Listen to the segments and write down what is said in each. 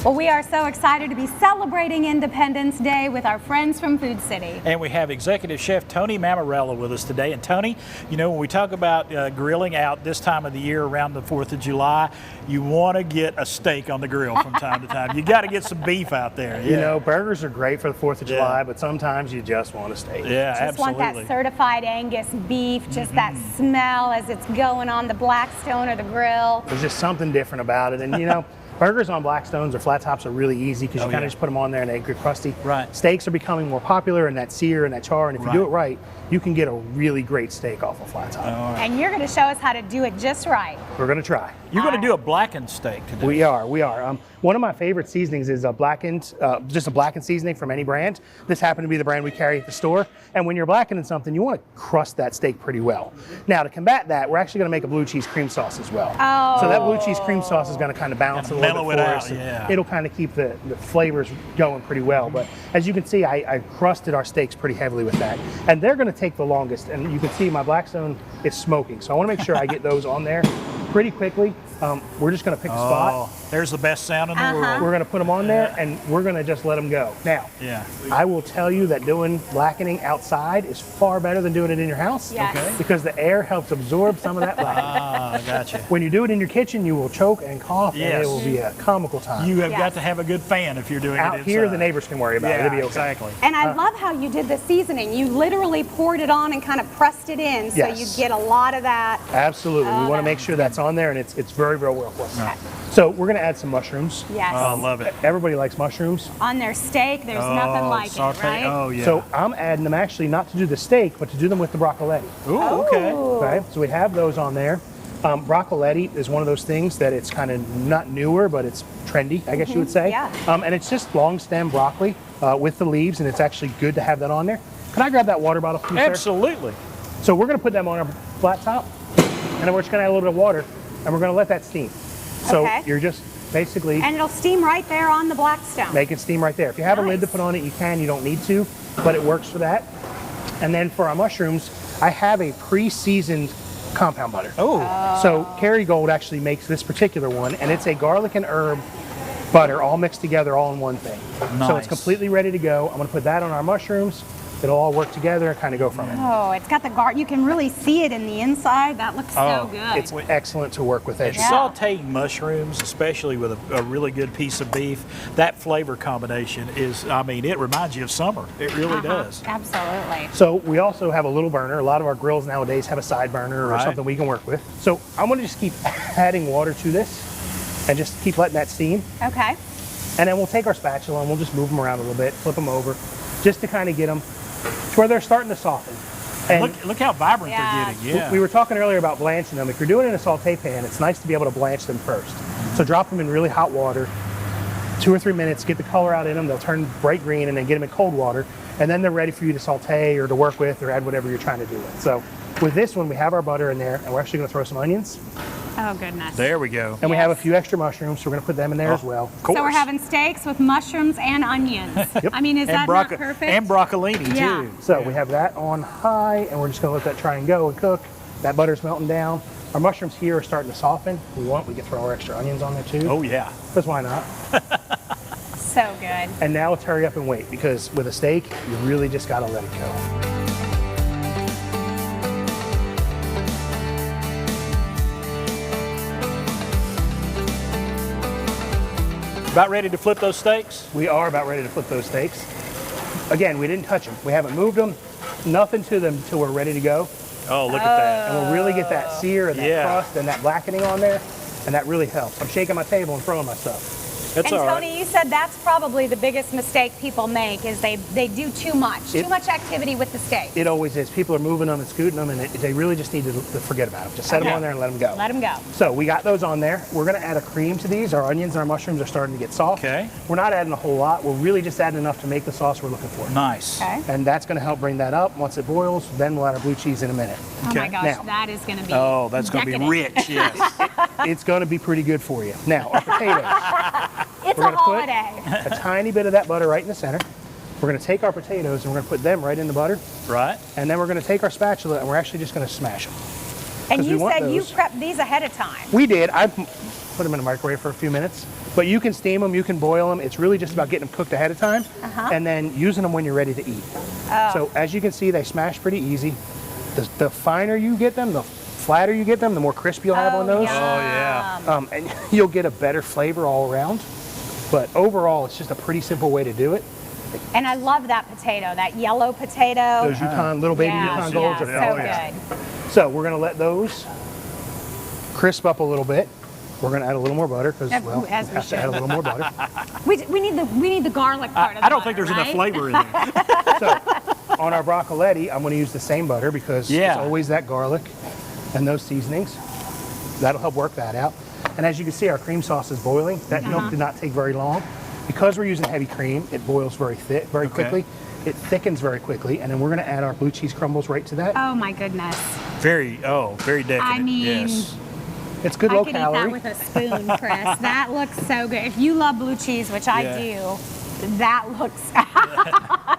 Well, we are so excited to be celebrating Independence Day with our friends from Food City. And we have Executive Chef Tony Mammarella with us today. And Tony, you know, when we talk about grilling out this time of the year around the 4th of July, you want to get a steak on the grill from time to time. You got to get some beef out there. Yeah. You know, burgers are great for the 4th of July, but sometimes you just want a steak. Yeah, Just absolutely. want that certified Angus beef, just that smell as it's going on the Blackstone or the grill. There's just something different about it. And you know, burgers on Blackstones or flat tops are really easy because you kind of just put them on there and they get crusty. Right. Steaks are becoming more popular in that sear and that char, and if you do it right, you can get a really great steak off a flat top. And you're going to show us how to do it just right. We're going to try. You're going to do a blackened steak today. We are. One of my favorite seasonings is a blackened, just a blackened seasoning from any brand. This happened to be the brand we carry at the store. And when you're blackening something, you want to crust that steak pretty well. Now, to combat that, we're actually going to make a blue cheese cream sauce as well. Oh. So that blue cheese cream sauce is going to kind of balance it a little bit for us. It'll kind of keep the flavors going pretty well. But as you can see, I crusted our steaks pretty heavily with that. And they're going to take the longest. And you can see my Blackstone is smoking. So I want to make sure I get those on there pretty quickly. We're just going to pick a spot. There's the best sound in the world. We're going to put them on there and we're going to just let them go. Now, I will tell you that doing blackening outside is far better than doing it in your house. Yes. Because the air helps absorb some of that blackening. Gotcha. When you do it in your kitchen, you will choke and cough and it will be a comical time. You have got to have a good fan if you're doing Out it inside. here, the neighbors can worry about it. It'll be okay. Exactly. And I love how you did the seasoning. You literally poured it on and kind of pressed it in so you get a lot of that. Absolutely. We want to make sure that's on there and it's very, very well cooked. So we're going to add some mushrooms. Yes. Oh, I love it. Everybody likes mushrooms. On their steak, there's nothing like it, right? Oh, yeah. So I'm adding them actually not to do the steak, but to do them with the broccoletti. Ooh, okay. Okay, so we have those on there. Broccoletti is one of those things that it's kind of not newer, but it's trendy, I guess you would say. Yeah. And it's just long stem broccoli with the leaves, and it's actually good to have that on there. Can I grab that water bottle from you, sir? Absolutely. So we're going to put them on our flat top, and then we're just going to add a little bit of water, and we're going to let that steam. So you're just basically... And it'll steam right there on the Blackstone. Make it steam right there. If you have a lid to put on it, you can. You don't need to, but it works for that. And then for our mushrooms, I have a pre-seasoned compound butter. Oh. So Kerrygold actually makes this particular one, and it's a garlic and herb butter all mixed together all in one thing. Nice. So it's completely ready to go. I'm going to put that on our mushrooms. It'll all work together and kind of go from it. Oh, it's got the garlic. You can really see it in the inside. That looks so good. It's excellent to work with. And sauteing mushrooms, especially with a really good piece of beef, that flavor combination is, I mean, it reminds you of summer. It really does. Absolutely. So we also have a little burner. A lot of our grills nowadays have a side burner or something we can work with. So I'm going to just keep adding water to this and just keep letting that steam. Okay. And then we'll take our spatula and we'll just move them around a little bit, flip them over, just to kind of get them to where they're starting to soften. And look how vibrant they're getting. Yeah. We were talking earlier about blanching them. If you're doing it in a saute pan, it's nice to be able to blanch them first. So drop them in really hot water, 2 or 3 minutes, get the color out in them. They'll turn bright green, and then get them in cold water. And then they're ready for you to saute or to work with or add whatever you're trying to do with. So with this one, we have our butter in there, and we're actually going to throw some onions. Oh, goodness. There we go. And we have a few extra mushrooms, so we're going to put them in there as well. Of course. So we're having steaks with mushrooms and onions. I mean, is that not perfect? And broccolini, too. So we have that on high, and we're just going to let that try and go and cook. That butter's melting down. Our mushrooms here are starting to soften. We can throw our extra onions on there, too. Oh, yeah. Because why not? So good. And now let's hurry up and wait, because with a steak, you really just got to let it go. About ready to flip those steaks? We are about ready to flip those steaks. Again, we didn't touch them. We haven't moved them. Nothing to them till we're ready to go. Oh, look at that. And we'll really get that sear and that crust and that blackening on there, and that really helps. I'm shaking my table and throwing my stuff. That's and all right. Tony, you said that's probably the biggest mistake people make is they do too much activity with the steak. It always is. People are moving them and scooting them, and they really just need to forget about them. Just set them on there and let them go. Let them go. So we got those on there. We're going to add a cream to these. Our onions and our mushrooms are starting to get soft. Okay. We're not adding a whole lot. We're really just adding enough to make the sauce we're looking for. Nice. Okay. And that's going to help bring that up. Once it boils, then we'll add our blue cheese in a minute. Oh my gosh, that is going to be that's going to be rich, yes. It's going to be pretty good for you. Now, our potatoes. It's a holiday. A tiny bit of that butter right in the center. We're going to take our potatoes and we're going to put them right in the butter. Right. And then we're going to take our spatula and we're actually just going to smash them. And you said you prepped these ahead of time. We did. put them in the microwave for a few minutes. But you can steam them, you can boil them. It's really just about getting them cooked ahead of time and then using them when you're ready to eat. So as you can see, they smash pretty easy. The finer you get them, the flatter you get them, the more crisp you'll have on those. Oh, yeah. And you'll get a better flavor all around. But overall, it's just a pretty simple way to do it. And I love that potato, that yellow potato. Those Yukon, little baby Yukon Golds are so good. So we're gonna let those crisp up a little bit. We're gonna add a little more butter because, well, we have to add a little more butter. We need the garlic part of the I don't think butter, there's enough flavor in there. So on our broccoletti, I'm gonna use the same butter because it's always that garlic and those seasonings. That'll help work that out. And as you can see, our cream sauce is boiling. That milk did not take very long. Because we're using heavy cream, it boils very thick, very quickly. It thickens very quickly, and then we're going to add our blue cheese crumbles right to that. Oh my goodness! Very decadent. I mean, yes. It's good low I could calorie. eat that with a spoon, Chris. That looks so good. If you love blue cheese, which I do, that looks.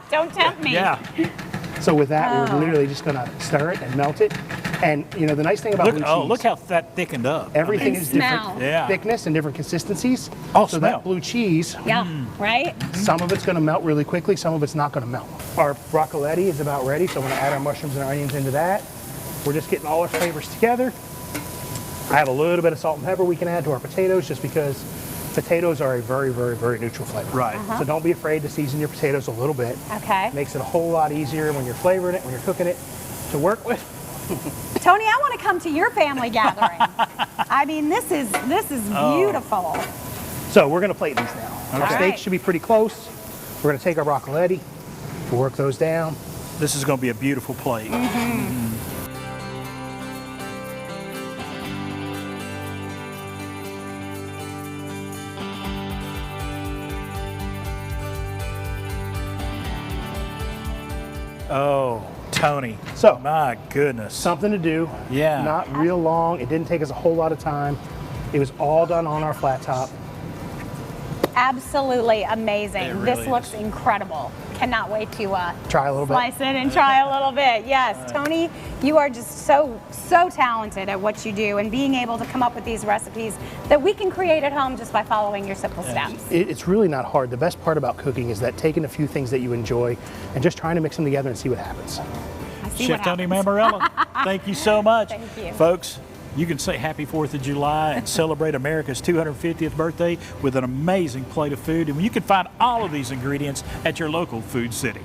Don't tempt me. Yeah. So with that, we're literally just going to stir it and melt it. And you know the nice thing about blue cheese. Oh, look how that thickened up. Everything is smell. different thickness and different consistencies. Oh, so smell. that blue cheese. Yeah. Right. Some of it's going to melt really quickly. Some of it's not going to melt. Our broccoletti is about ready, so I'm going to add our mushrooms and our onions into that. We're just getting all our flavors together. I have a little bit of salt and pepper we can add to our potatoes, just because potatoes are a very, very, very neutral flavor. Right. So don't be afraid to season your potatoes a little bit. Okay. Makes it a whole lot easier when you're flavoring it, when you're cooking it, to work with. Tony, I want to come to your family gathering. I mean, this is beautiful. So we're going to plate these now. Our Okay. steaks should be pretty close. We're going to take our broccoletti, we'll work those down. This is going to be a beautiful plate. Oh, Tony. So, my goodness. something to do. Yeah. Not real long. It didn't take us a whole lot of time. It was all done on our flat top. Absolutely amazing. It really This looks incredible. Cannot wait to Try a little bit. slice it and try a little bit. Yes, Tony, you are just so talented at what you do, and being able to come up with these recipes that we can create at home just by following your simple steps. It's really not hard. The best part about cooking is that taking a few things that you enjoy and just trying to mix them together and see what happens. I see Chef what Tony happens. Mammarella, thank you so much. Thank you. Folks, you can say happy 4th of July and celebrate America's 250th birthday with an amazing plate of food. And you can find all of these ingredients at your local Food City.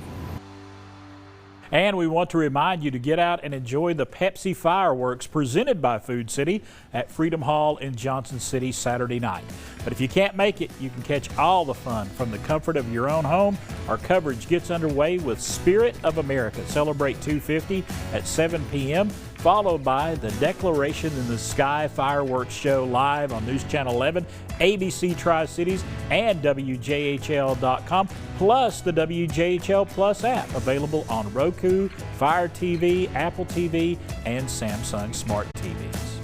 And we want to remind you to get out and enjoy the Pepsi fireworks presented by Food City at Freedom Hall in Johnson City Saturday night. But if you can't make it, you can catch all the fun from the comfort of your own home. Our coverage gets underway with Spirit of America, Celebrate 250 at 7 p.m., followed by the Declaration in the Sky fireworks show live on News Channel 11, ABC Tri-Cities, and WJHL.com, plus the WJHL Plus app available on Roku, Fire TV, Apple TV, and Samsung Smart TV.